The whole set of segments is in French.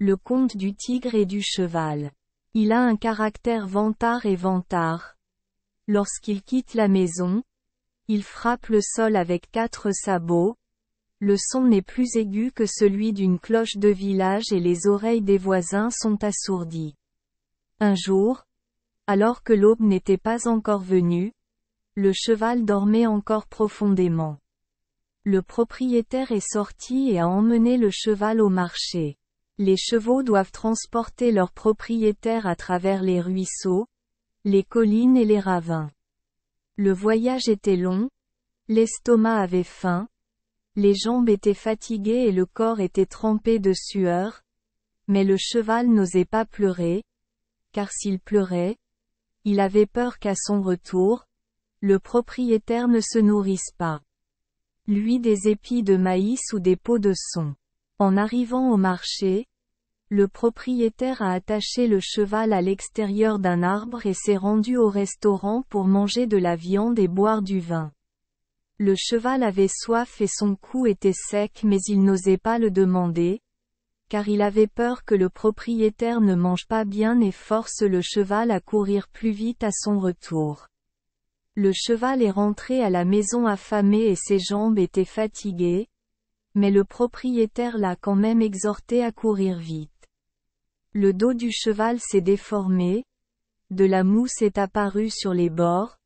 Le conte du tigre et du cheval. Il a un caractère vantard et vantard. Lorsqu'il quitte la maison, il frappe le sol avec 4 sabots. Le son n'est plus aigu que celui d'une cloche de village et les oreilles des voisins sont assourdies. Un jour, alors que l'aube n'était pas encore venue, le cheval dormait encore profondément. Le propriétaire est sorti et a emmené le cheval au marché. Les chevaux doivent transporter leur propriétaire à travers les ruisseaux, les collines et les ravins. Le voyage était long, l'estomac avait faim, les jambes étaient fatiguées et le corps était trempé de sueur, mais le cheval n'osait pas pleurer, car s'il pleurait, il avait peur qu'à son retour, le propriétaire ne se nourrisse pas. Lui des épis de maïs ou des pots de son. En arrivant au marché, le propriétaire a attaché le cheval à l'extérieur d'un arbre et s'est rendu au restaurant pour manger de la viande et boire du vin. Le cheval avait soif et son cou était sec mais il n'osait pas le demander, car il avait peur que le propriétaire ne mange pas bien et force le cheval à courir plus vite à son retour. Le cheval est rentré à la maison affamé et ses jambes étaient fatiguées, mais le propriétaire l'a quand même exhorté à courir vite. Le dos du cheval s'est déformé, de la mousse est apparue sur les bords,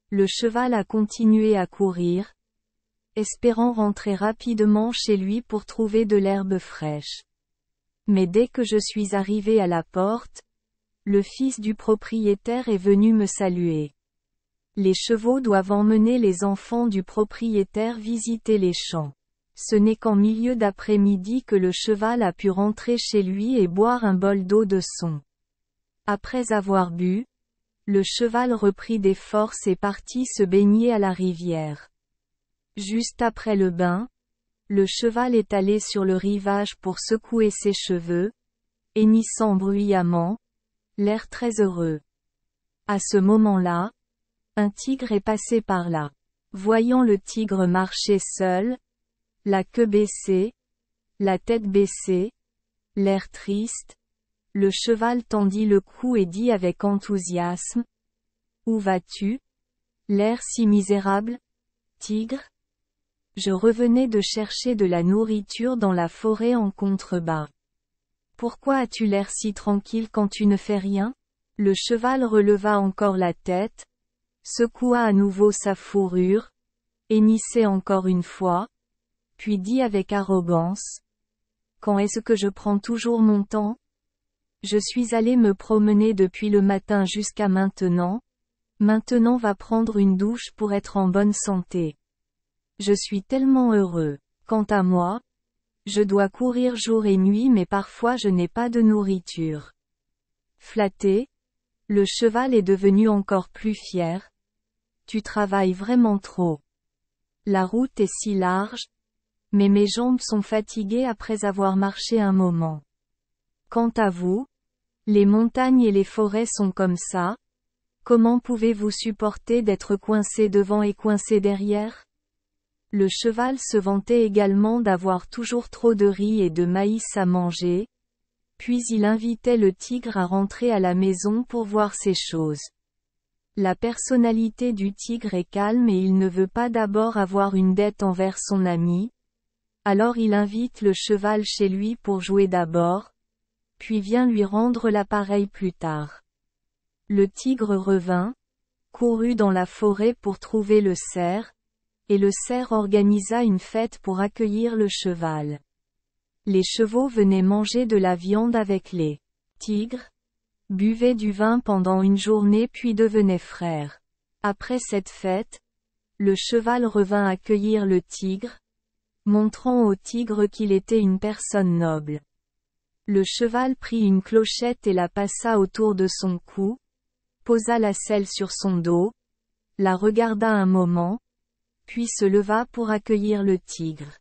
le cheval a continué à courir, espérant rentrer rapidement chez lui pour trouver de l'herbe fraîche. Mais dès que je suis arrivé à la porte, le fils du propriétaire est venu me saluer. Les chevaux doivent emmener les enfants du propriétaire visiter les champs. Ce n'est qu'en milieu d'après-midi que le cheval a pu rentrer chez lui et boire un bol d'eau de son. Après avoir bu, le cheval reprit des forces et partit se baigner à la rivière. Juste après le bain, le cheval est allé sur le rivage pour secouer ses cheveux, hennissant bruyamment, l'air très heureux. À ce moment-là, un tigre est passé par là. Voyant le tigre marcher seul, la queue baissée, la tête baissée, l'air triste, le cheval tendit le cou et dit avec enthousiasme: « Où vas-tu, l'air si misérable, tigre ? Je revenais de chercher de la nourriture dans la forêt en contrebas. Pourquoi as-tu l'air si tranquille quand tu ne fais rien ? » Le cheval releva encore la tête, secoua à nouveau sa fourrure, hennissait encore une fois, puis dit avec arrogance: « Quand est-ce que je prends toujours mon temps ? Je suis allé me promener depuis le matin jusqu'à maintenant, maintenant va prendre une douche pour être en bonne santé. Je suis tellement heureux. Quant à moi, je dois courir jour et nuit mais parfois je n'ai pas de nourriture. » Flatté, le cheval est devenu encore plus fier. « Tu travailles vraiment trop. La route est si large, mais mes jambes sont fatiguées après avoir marché un moment. Quant à vous, les montagnes et les forêts sont comme ça. Comment pouvez-vous supporter d'être coincé devant et coincé derrière ? » Le cheval se vantait également d'avoir toujours trop de riz et de maïs à manger, puis il invitait le tigre à rentrer à la maison pour voir ces choses. La personnalité du tigre est calme et il ne veut pas d'abord avoir une dette envers son ami, alors il invite le cheval chez lui pour jouer d'abord, puis vient lui rendre l'appareil plus tard. Le tigre revint, courut dans la forêt pour trouver le cerf, et le cerf organisa une fête pour accueillir le cheval. Les chevaux venaient manger de la viande avec les tigres, buvaient du vin pendant une journée puis devenaient frères. Après cette fête, le cheval revint accueillir le tigre, montrant au tigre qu'il était une personne noble. Le cheval prit une clochette et la passa autour de son cou, posa la selle sur son dos, la regarda un moment, puis se leva pour accueillir le tigre.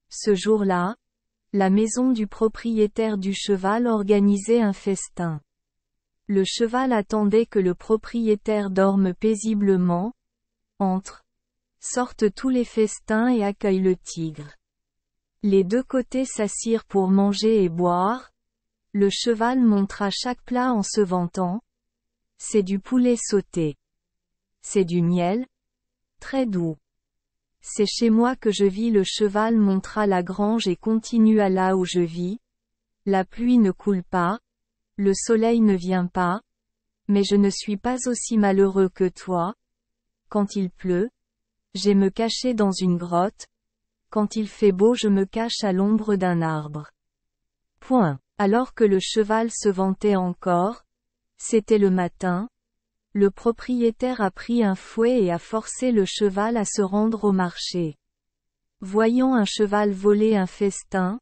Ce jour-là, la maison du propriétaire du cheval organisait un festin. Le cheval attendait que le propriétaire dorme paisiblement, sortent tous les festins et accueillent le tigre. Les deux côtés s'assirent pour manger et boire, Le cheval montra chaque plat en se vantant. C'est du poulet sauté. C'est du miel. Très doux. C'est chez moi que je vis. Le cheval montra la grange et continua là où je vis. La pluie ne coule pas. Le soleil ne vient pas. Mais je ne suis pas aussi malheureux que toi. Quand il pleut, j'aime me cacher dans une grotte. Quand il fait beau, je me cache à l'ombre d'un arbre. Point. Alors que le cheval se vantait encore, c'était le matin, le propriétaire a pris un fouet et a forcé le cheval à se rendre au marché. Voyant un cheval voler un festin,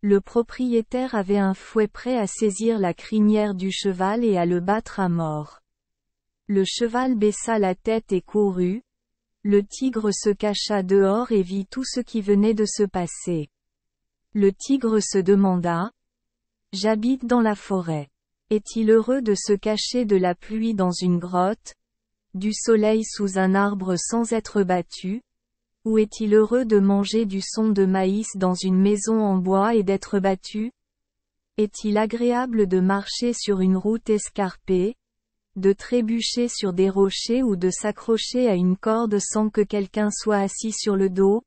le propriétaire avait un fouet prêt à saisir la crinière du cheval et à le battre à mort. Le cheval baissa la tête et courut. Le tigre se cacha dehors et vit tout ce qui venait de se passer. Le tigre se demanda: J'habite dans la forêt. Est-il heureux de se cacher de la pluie dans une grotte, du soleil sous un arbre sans être battu? Ou est-il heureux de manger du son de maïs dans une maison en bois et d'être battu? Est-il agréable de marcher sur une route escarpée, de trébucher sur des rochers ou de s'accrocher à une corde sans que quelqu'un soit assis sur le dos?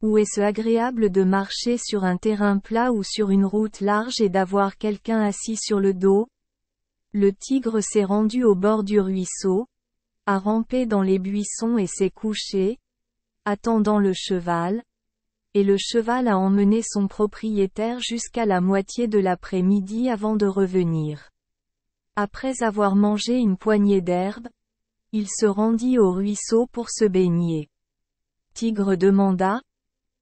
Ou est-ce agréable de marcher sur un terrain plat ou sur une route large et d'avoir quelqu'un assis sur le dos? Le tigre s'est rendu au bord du ruisseau, a rampé dans les buissons et s'est couché, attendant le cheval, et le cheval a emmené son propriétaire jusqu'à la moitié de l'après-midi avant de revenir. Après avoir mangé une poignée d'herbe, il se rendit au ruisseau pour se baigner. Tigre demanda: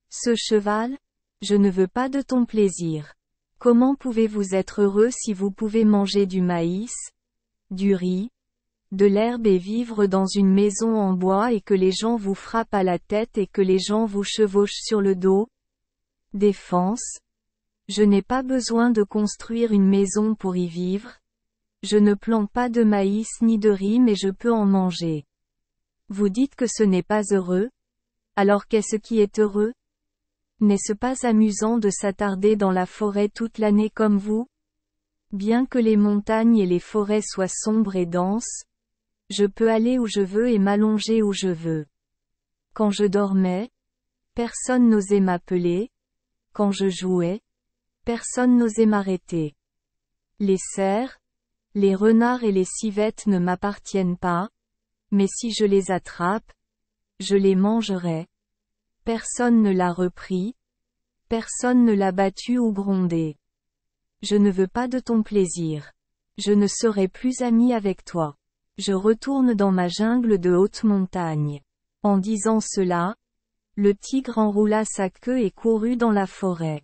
Ce cheval? Je ne veux pas de ton plaisir. Comment pouvez-vous être heureux si vous pouvez manger du maïs, du riz, de l'herbe et vivre dans une maison en bois et que les gens vous frappent à la tête et que les gens vous chevauchent sur le dos? Défense. Je n'ai pas besoin de construire une maison pour y vivre. Je ne plante pas de maïs ni de riz mais je peux en manger. Vous dites que ce n'est pas heureux? Alors qu'est-ce qui est heureux? N'est-ce pas amusant de s'attarder dans la forêt toute l'année comme vous? Bien que les montagnes et les forêts soient sombres et denses, je peux aller où je veux et m'allonger où je veux. Quand je dormais, personne n'osait m'appeler. Quand je jouais, personne n'osait m'arrêter. Les cerfs, les renards et les civettes ne m'appartiennent pas, mais si je les attrape, je les mangerai. Personne ne l'a repris. Personne ne l'a battu ou grondé. Je ne veux pas de ton plaisir. Je ne serai plus ami avec toi. Je retourne dans ma jungle de haute montagne. En disant cela, le tigre enroula sa queue et courut dans la forêt.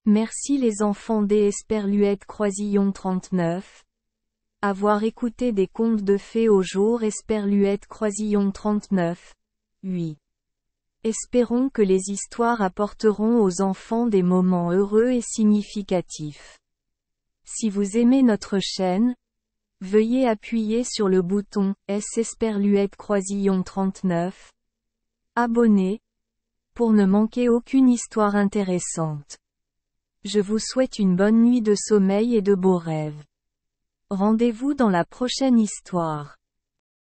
Merci les enfants des Esperluette Croisillon 39. Avoir écouté des contes de fées au jour Esperluette Croisillon 39. 8. Espérons que les histoires apporteront aux enfants des moments heureux et significatifs. Si vous aimez notre chaîne, veuillez appuyer sur le bouton S Esperluette Croisillon 39. Abonner, pour ne manquer aucune histoire intéressante. Je vous souhaite une bonne nuit de sommeil et de beaux rêves. Rendez-vous dans la prochaine histoire.